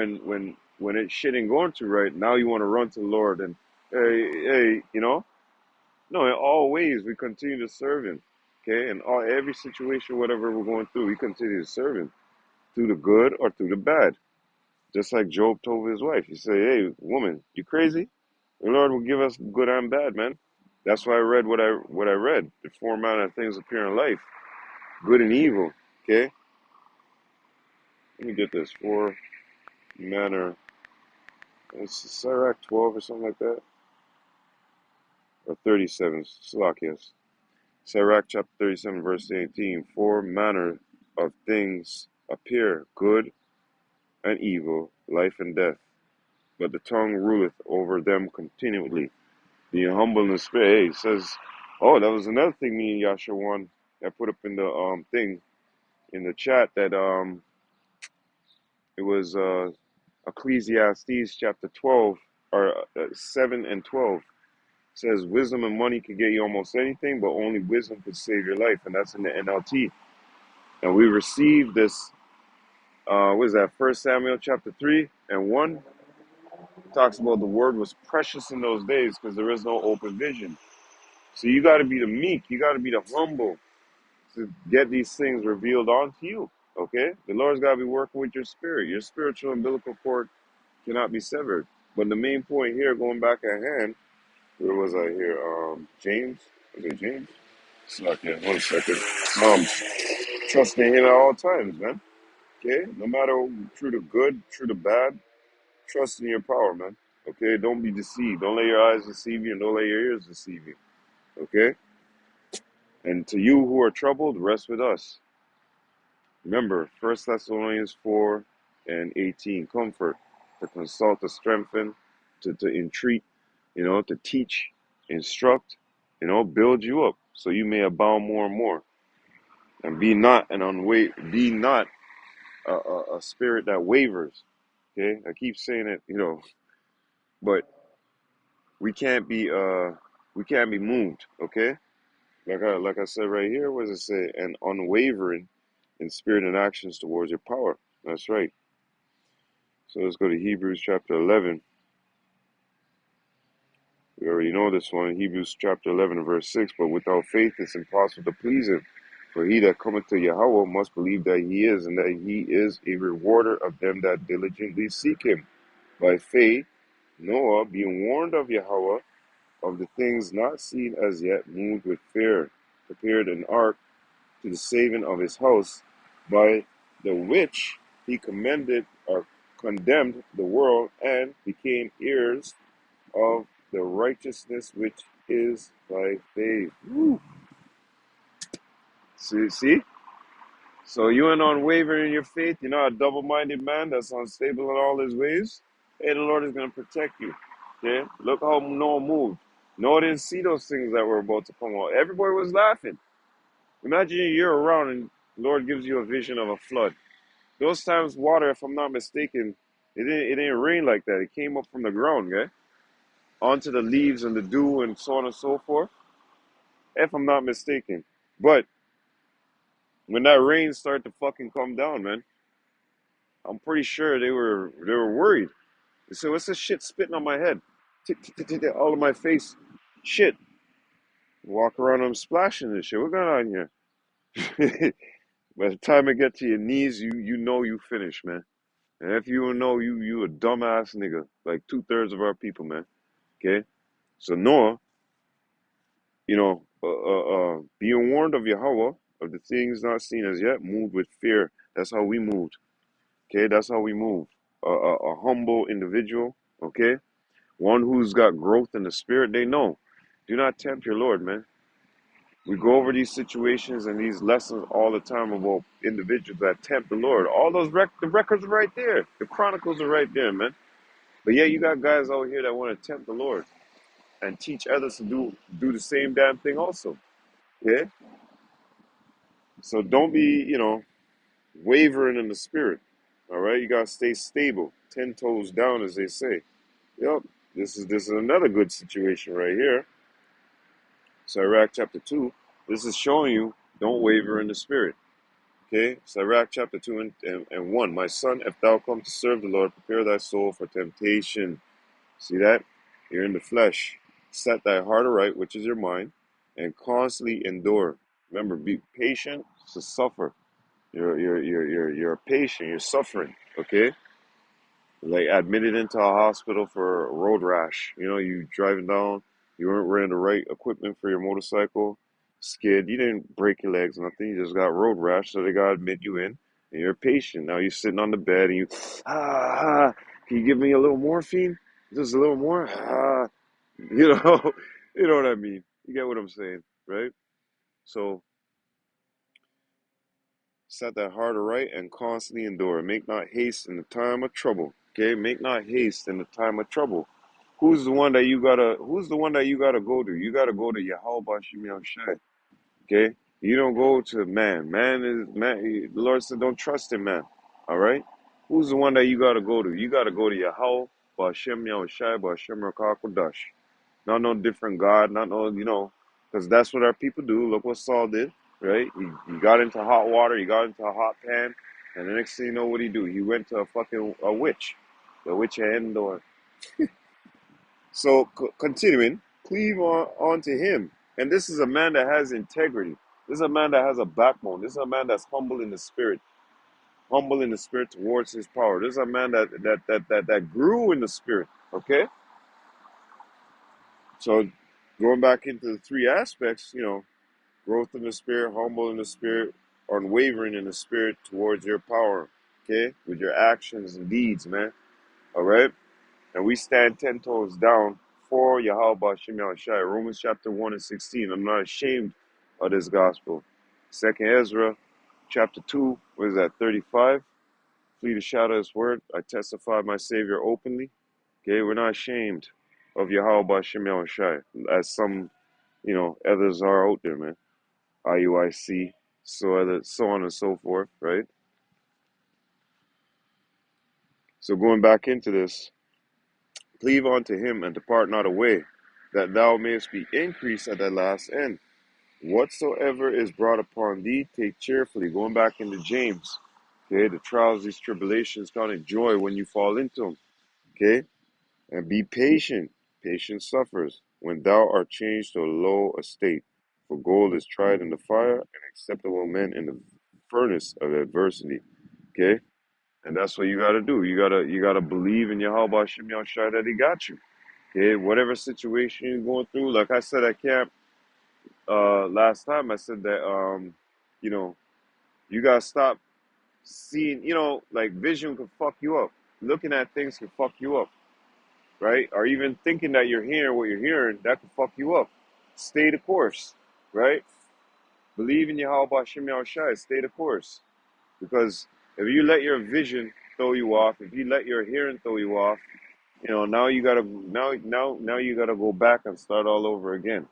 when it shit ain't going too right, now you want to run to the Lord and hey. No, in all ways we continue to serve Him. Okay, in every situation, whatever we're going through, we continue to serve Him through the good or through the bad. Just like Job told his wife, he said, "Hey, woman, you crazy? The Lord will give us good and bad, man." That's why I read what I read. The four manner of things appear in life, good and evil. Okay, let me get this. Four manner. It's Sirach 12 or something like that, or 37. Salakias. Sirach chapter 37, verse 18. Four manner of things appear, good and evil, life and death. But the tongue ruleth over them continually. Being humble in the spirit. Hey, it says, oh, that was another thing me and Yasha won. I put up in the thing in the chat that it was Ecclesiastes chapter 12 or 7 and 12 says wisdom and money could get you almost anything, but only wisdom could save your life, and that's in the NLT. And we received this. What is that? 1 Samuel chapter 3 and 1 talks about the word was precious in those days because there is no open vision. So you got to be the meek. You got to be the humble to get these things revealed onto you. Okay? The Lord's got to be working with your spirit. Your spiritual umbilical cord cannot be severed. But the main point here, going back at hand, where was I here? James? Was it James? Okay, 1 second. Trust in him at all times, man. Okay? No matter through the good, through the bad, trust in your power, man. Okay? Don't be deceived. Don't let your eyes deceive you and don't let your ears deceive you. Okay? And to you who are troubled, rest with us. Remember, 1 Thessalonians 4 and 18, comfort, to consult, to strengthen, to entreat, to teach, instruct, build you up so you may abound more and more. And be not a spirit that wavers. Okay? I keep saying it, but we can't be moved, okay? Like I said right here, what does it say? And unwavering in spirit and actions towards your power. That's right. So let's go to Hebrews chapter 11. We already know this one. Hebrews chapter 11 verse 6. But without faith it's impossible to please him. For he that cometh to Yahweh must believe that he is, and that he is a rewarder of them that diligently seek him. By faith, Noah, being warned of Yahweh, of the things not seen as yet, moved with fear, prepared an ark to the saving of his house, by the which he commended or condemned the world, and became heirs of the righteousness which is by faith. Woo. See? So you ain't unwavering in your faith. You're not a double-minded man that's unstable in all his ways. Hey, the Lord is going to protect you. Okay? Look how Noah moved. Noah didn't see those things that were about to come out. Everybody was laughing. Imagine you're around and the Lord gives you a vision of a flood. Those times, water, if I'm not mistaken, it didn't rain like that. It came up from the ground, okay? Onto the leaves and the dew and so on and so forth, if I'm not mistaken. But when that rain started to fucking come down, man, I'm pretty sure they were worried. They said, "What's this shit spitting on my head? Tick, tick, tick, tick, tick, all of my face. Shit." Walk around, I'm splashing this shit. What going on here? By the time it get to your knees, you know you finished, man. And if you don't know, you a dumbass nigga, like 2/3 of our people, man. Okay, so Noah, being warned of Yahweh of the things not seen as yet, moved with fear. That's how we moved. Okay, that's how we move. A humble individual. Okay, one who's got growth in the spirit. They know. Do not tempt your Lord, man. We go over these situations and these lessons all the time about individuals that tempt the Lord. All those the records are right there. The chronicles are right there, man. But yeah, you got guys out here that want to tempt the Lord and teach others to do the same damn thing also. Okay? So don't be, wavering in the spirit. All right? You gotta stay stable. 10 toes down, as they say. Yep. This is another good situation right here. Sirach chapter 2. This is showing you don't waver in the spirit. Okay? Sirach chapter 2 and 1. My son, if thou come to serve the Lord, prepare thy soul for temptation. See that? You're in the flesh. Set thy heart aright, which is your mind, and constantly endure. Remember, be patient to suffer. You're patient. You're suffering. Okay, like admitted into a hospital for a road rash. You driving down. You weren't wearing the right equipment for your motorcycle. Skid. You didn't break your legs, nothing. You just got road rash, so they gotta admit you in. And you're patient. Now you're sitting on the bed and you, can you give me a little morphine? Just a little more. You know, you know what I mean. You get what I'm saying, right? So set that heart aright and constantly endure. Make not haste in the time of trouble. Okay, make not haste in the time of trouble. Who's the one that you gotta go to? You gotta go to Yahweh Shemi Shai. Okay? You don't go to man. Man. The Lord said don't trust in man. Alright? Who's the one that you gotta go to? You gotta go to Yahweh Ba'Shem Yahushai Ba'Shem Rakakodash. Not no different God, not no, because that's what our people do. Look what Saul did, right? He got into hot water, he got into a hot pan, and the next thing you know what he do? He went to a witch, the witch of Endor. So continuing, cleave on to him. And this is a man that has integrity. This is a man that has a backbone. This is a man that's humble in the spirit towards his power. This is a man that grew in the spirit. Okay? So going back into the three aspects, growth in the spirit, humble in the spirit, unwavering in the spirit towards your power, okay? With your actions and deeds, man. All right? And we stand 10 toes down for Yahweh Shem Shai. Romans chapter 1 and 16. I'm not ashamed of this gospel. Second Ezra chapter 2, what is that, 35? Flee the shadow of his word. I testify my Savior openly. Okay, we're not ashamed of Yahweh Shem Shai, as some, others are out there, man. IUIC, so on and so forth, right? So going back into this, cleave unto him and depart not away, that thou mayest be increased at the last end. Whatsoever is brought upon thee, take cheerfully. Going back into James, okay, the trials, these tribulations, count it joy when you fall into them, okay? And be patient. Patience suffers when thou art changed to a low estate. For gold is tried in the fire, and acceptable men in the furnace of adversity. Okay? And that's what you gotta do. You gotta believe in Yahweh Shem Shai that he got you. Okay, whatever situation you're going through. Like I said at camp last time, I said that you know, you gotta stop seeing, like vision can fuck you up. Looking at things can fuck you up, right? Or even thinking that you're hearing what you're hearing, that can fuck you up. Stay the course, right? Believe in Yahweh Bashim Yahushai. Stay the course. Because if you let your vision throw you off, if you let your hearing throw you off, now you gotta now you gotta go back and start all over again.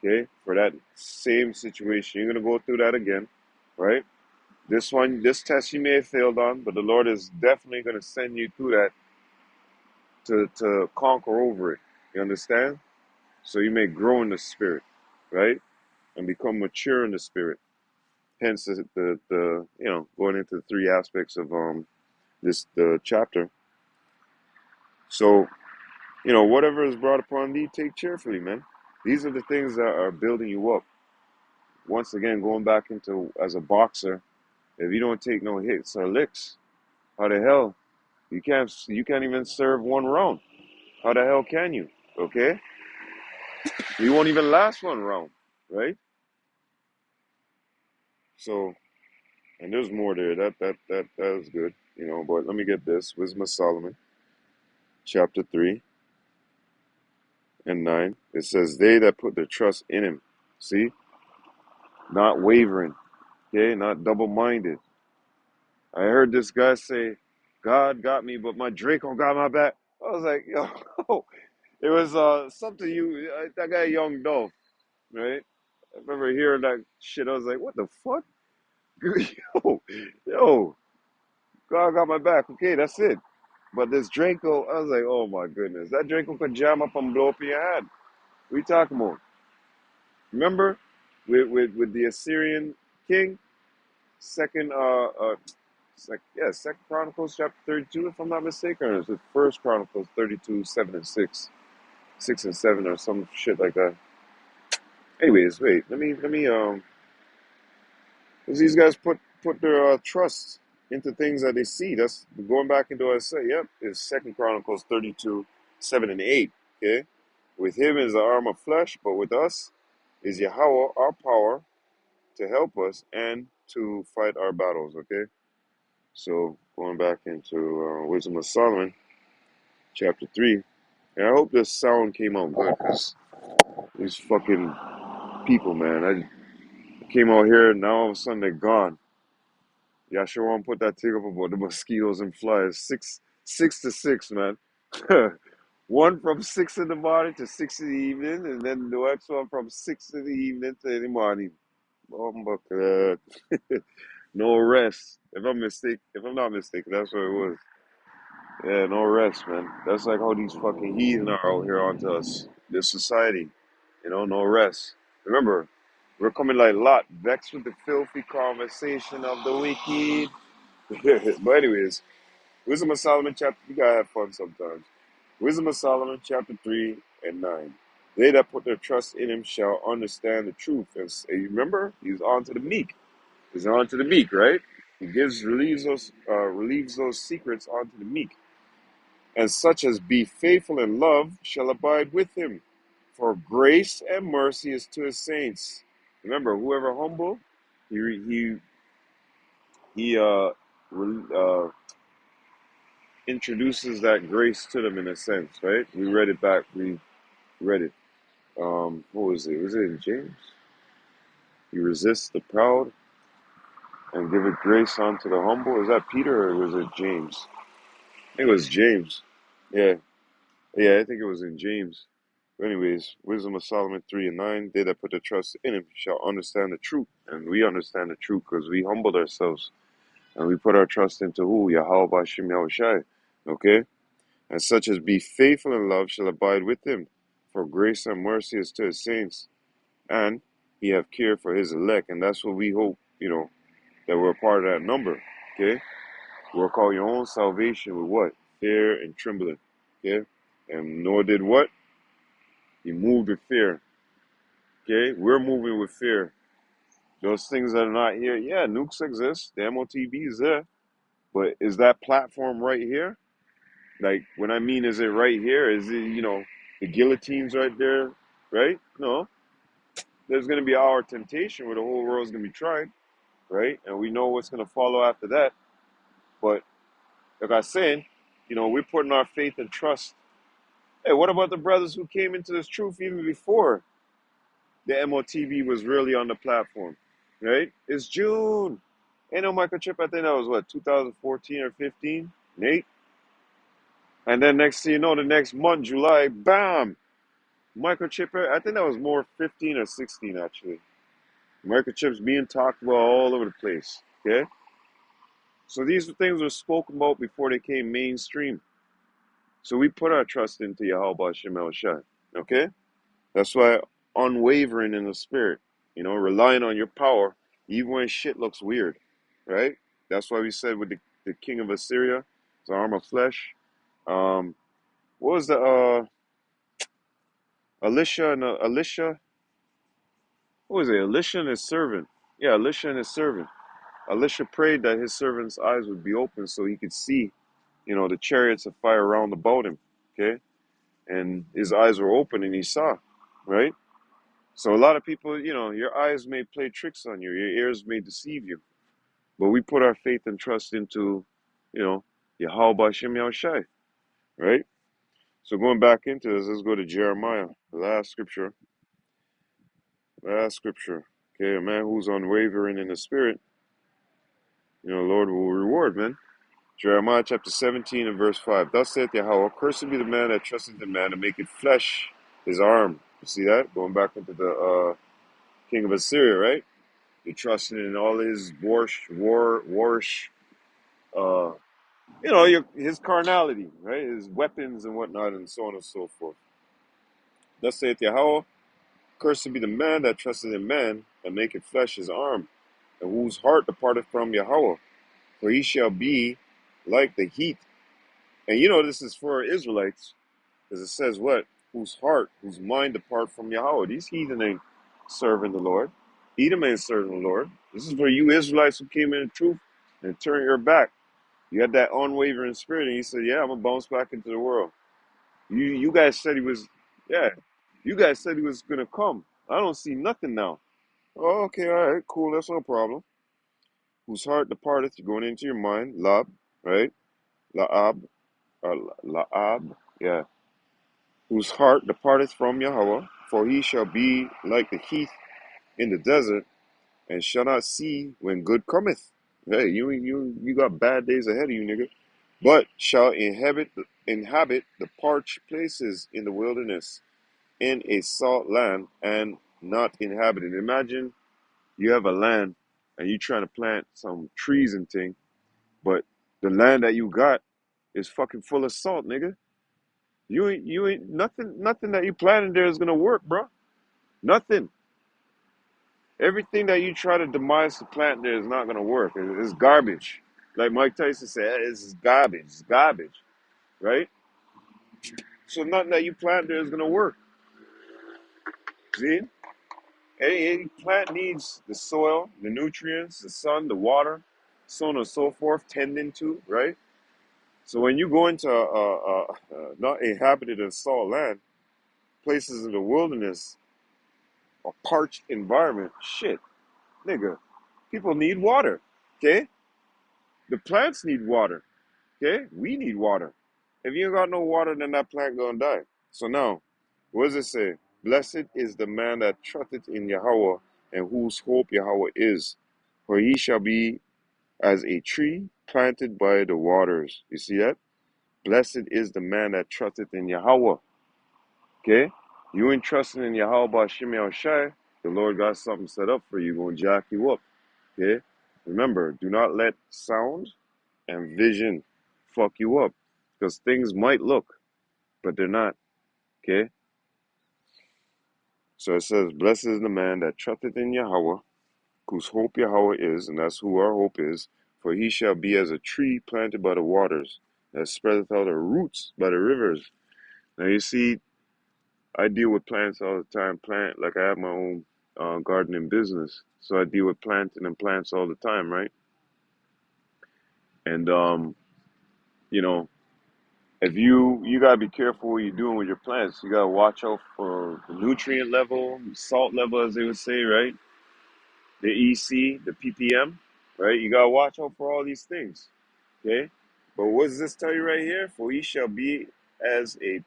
Okay, for that same situation, you're gonna go through that again, right? This test you may have failed on, but the Lord is definitely gonna send you through that to conquer over it. You understand? So you may grow in the spirit, right, and become mature in the spirit. Hence the going into the three aspects of this the chapter. So whatever is brought upon thee, take cheerfully, man. These are the things that are building you up. Once again, going back into as a boxer, if you don't take no hits or licks, how the hell you can't even serve one round? How the hell can you? Okay, you won't even last one round, right? So, and there's more there. That is good, But let me get this: Wisdom of Solomon, chapter 3 and 9. It says, "They that put their trust in Him, see, not wavering, okay, not double-minded." I heard this guy say, "God got me, but my Draco got my back." I was like, "Yo, it was something that guy Young Dolph, right?" I remember hearing that shit. I was like, "What the fuck?" yo, God got my back. Okay, that's it. But this Draco, I was like, "Oh my goodness, that Draco could jam up and blow up your head." What you talking about? Remember, with the Assyrian king, second Second Chronicles chapter 32, if I'm not mistaken, or is it First Chronicles 32, 7 and 6, 6 and 7, or some shit like that. Anyways, wait, because these guys put their trust into things that they see. That's going back into what I say. Yep, it's Second Chronicles 32, 7 and 8. Okay, with him is the arm of flesh, but with us is Yahweh, our power to help us and to fight our battles. Okay, so going back into Wisdom of Solomon, chapter 3. And I hope this sound came out good because these fucking people, man. I came out here and now all of a sudden they're gone. Yeah, I sure want to put that thing up about the mosquitoes and flies. Six to six, man. One from 6 in the morning to 6 in the evening, and then the next one from 6 in the evening to the morning. Oh my God. No rest. If I'm not mistaken, that's what it was. Yeah, no rest, man. That's like how these fucking heathen are out here onto us. This society, no rest. Remember, we're coming like Lot, vexed with the filthy conversation of the wicked. But anyways, Wisdom of Solomon chapter, you gotta have fun sometimes. Wisdom of Solomon chapter 3 and 9. They that put their trust in him shall understand the truth. And you remember, he's on to the meek. He's on to the meek, right? He relieves those secrets onto the meek. And such as be faithful in love shall abide with him. For grace and mercy is to his saints. Remember, whoever humble, he introduces that grace to them in a sense, right? We read it back. We read it. What was it? Was it in James? You resist the proud and give it grace unto the humble. Is that Peter or was it James? I think it was James. Yeah, yeah, I think it was in James. Anyways, Wisdom of Solomon 3 and 9. They that put their trust in him shall understand the truth. And we understand the truth because we humbled ourselves and we put our trust into who? Yahweh Bashim Yahushai. Okay? And such as be faithful in love shall abide with him. For grace and mercy is to his saints. And he have care for his elect. And that's what we hope, that we're part of that number. Okay? Work out your own salvation with what? Fear and trembling. Okay? And Noah did what? He moved with fear. Okay, we're moving with fear. Those things that are not here, yeah, nukes exist. The MOTB is there, but is that platform right here? Like, when I mean, is it right here? Is it, the guillotine's right there, right? No, there's going to be our temptation where the whole world's going to be tried, right? And we know what's going to follow after that. But like I was saying, we're putting our faith and trust. Hey, what about the brothers who came into this truth even before the MOTV was really on the platform, right? It's June. Ain't no microchip. I think that was what 2014 or 15, Nate. And then next thing you know, the next month, July, bam, microchip. I think that was more 15 or 16 actually. Microchips being talked about all over the place. Okay, so these things were spoken about before they came mainstream. So we put our trust into Yahweh Shemel Shai. Okay, that's why unwavering in the spirit. Relying on your power even when shit looks weird, right? That's why we said with the king of Assyria, the arm of flesh. Um, what was the Elisha? What was it? Elisha and his servant. Yeah, Elisha and his servant. Elisha prayed that his servant's eyes would be open so he could see, the chariots of fire round about him. Okay, and his eyes were open and he saw, right? So a lot of people, your eyes may play tricks on you, your ears may deceive you, but we put our faith and trust into, Yahweh Shem Yahushai, right? So going back into this, let's go to Jeremiah, the last scripture. Okay, a man who's unwavering in the spirit, Lord will reward, man. Jeremiah chapter 17 and verse 5. Thus saith Yahweh, cursed be the man that trusteth in man to make it flesh his arm. You see that? Going back into the king of Assyria, right? You're trusting in all his warish, uh, his carnality, right? His weapons and whatnot, and so on and so forth. Thus saith Yahweh, cursed be the man that trusteth in man, and maketh flesh his arm, and whose heart departeth from Yahweh, for he shall be like the heat. And this is for Israelites, because it says what? Whose mind depart from Yahweh. These heathen ain't serving the Lord. Edom ain't serving the Lord. This is for you Israelites who came in the truth and turned your back. You had that unwavering spirit, and you said, "Yeah, I'm gonna bounce back into the world." You guys said he was, yeah. You guys said he was gonna come. I don't see nothing now. Oh, okay, all right, cool. That's no problem. Whose heart departeth, you're going into your mind, Lab, right? Laab, Laab, yeah. Whose heart departeth from Yahweh, for he shall be like the heath in the desert, and shall not see when good cometh. Hey, you got bad days ahead of you, nigga. But shall inhabit the parched places in the wilderness, in a salt land, and not inhabited. Imagine you have a land and you trying to plant some trees and thing, but the land that you got is fucking full of salt, nigga. You ain't nothing that you planted there is gonna work, bro. Nothing. Everything that you try to demise to plant there is not gonna work. It's garbage. Like Mike Tyson said, it's garbage. It's garbage, right? So nothing that you plant there is gonna work. See? Any plant needs the soil, the nutrients, the sun, the water, so on and so forth, tending to, right? So when you go into not inhabited and salt land, places in the wilderness, a parched environment, shit, nigga, people need water, okay? The plants need water, okay? We need water. If you ain't got no water, then that plant gonna die. So now, what does it say? Blessed is the man that trusteth in Yahweh, and whose hope Yahweh is. For he shall be as a tree planted by the waters. You see that? Blessed is the man that trusteth in Yahweh. Okay? You ain't trusting in Yahweh Bashim Shai, the Lord got something set up for you, gonna jack you up. Okay? Remember, do not let sound and vision fuck you up. Because things might look, but they're not. Okay? So it says, blessed is the man that trusteth in Yahweh, whose hope Yahweh is, and that's who our hope is, for he shall be as a tree planted by the waters, that spreadeth out her roots by the rivers. Now you see, I deal with plants all the time. Like I have my own gardening business, so I deal with planting and plants all the time, right? And you know, if you gotta be careful what you're doing with your plants. You gotta watch out for the nutrient level, salt level, as they would say, right? The EC, the ppm, right? You gotta watch out for all these things, okay? But what does this tell you right here? For he shall be as a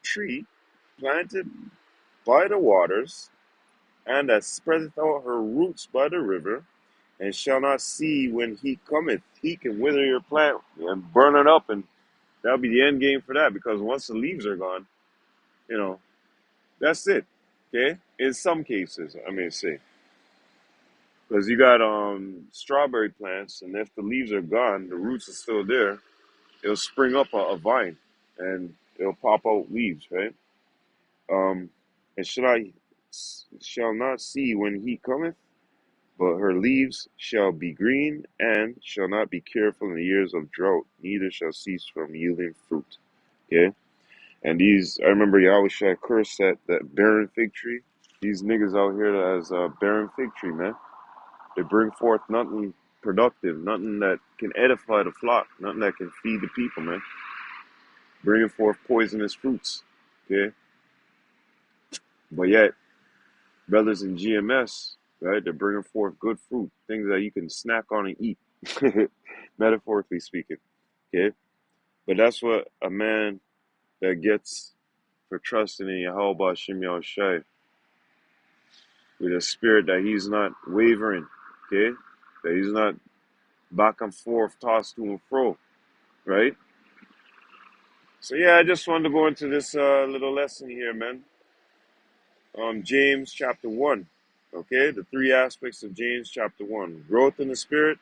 tree planted by the waters, and that spreadeth out her roots by the river, and shall not see when he cometh. He can wither your plant and burn it up, and that'll be the end game for that. Because once the leaves are gone, you know, that's it. Okay, in some cases, I may say, because you got strawberry plants, and if the leaves are gone, the roots are still there. It'll spring up a vine, and it'll pop out leaves, right? Um, and shall not see when he cometh, but her leaves shall be green, and shall not be careful in the years of drought, neither shall cease from yielding fruit. Okay? And these, I remember Yahweh Shai cursed that barren fig tree. These niggas out here that has a barren fig tree, man. They bring forth nothing productive, nothing that can edify the flock, nothing that can feed the people, man. Bringing forth poisonous fruits. Okay? But yet, brothers in GMS, right, they're bringing forth good fruit, things that you can snack on and eat, metaphorically speaking. Okay? But that's what a man that gets for trusting in Yahweh Shem Shai with a spirit that he's not wavering, okay? That he's not back and forth, tossed to and fro, right? So yeah, I just wanted to go into this little lesson here, man. James chapter 1, okay? The three aspects of James chapter 1. Growth in the spirit,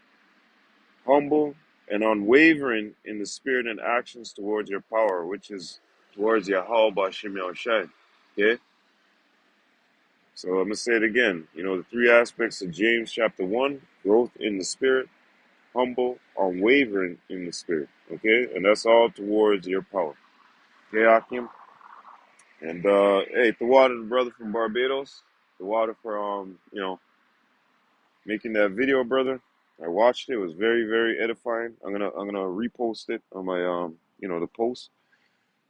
humble, and unwavering in the spirit and actions towards your power, which is towards Yahweh Bashim Yahushai. Okay? So I'm going to say it again. You know, the three aspects of James chapter 1, growth in the spirit, humble, unwavering in the spirit. Okay? And that's all towards your power. Okay, Akim? And hey, the water, the brother from Barbados, the water for making that video, brother. I watched it. It was very, very edifying. I'm gonna repost it on my the post.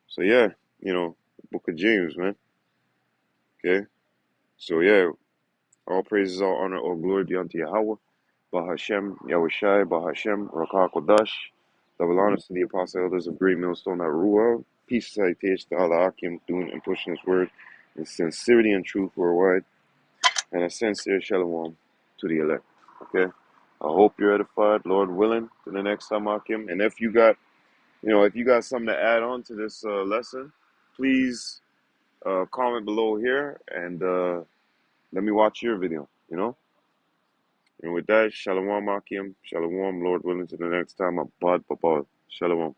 So yeah, Book of James, man. Okay. So yeah, all praises, all honor, all glory be unto Yahweh. Bahashem, Yahushai, Bahashem, Rakah Kodash. Double honors to the apostle elders of Great Millstone at Ruel. Peace and salutation to Allah Akim doing and pushing his word in sincerity and truth worldwide. And a sincere shalom to the elect. Okay. I hope you're edified, Lord willing, to the next time, Akim. And if you got something to add on to this lesson, please comment below here and let me watch your video. And with that, shalom, Akim. Shalom, Lord willing, to the next time. Abad, babad. Shalom.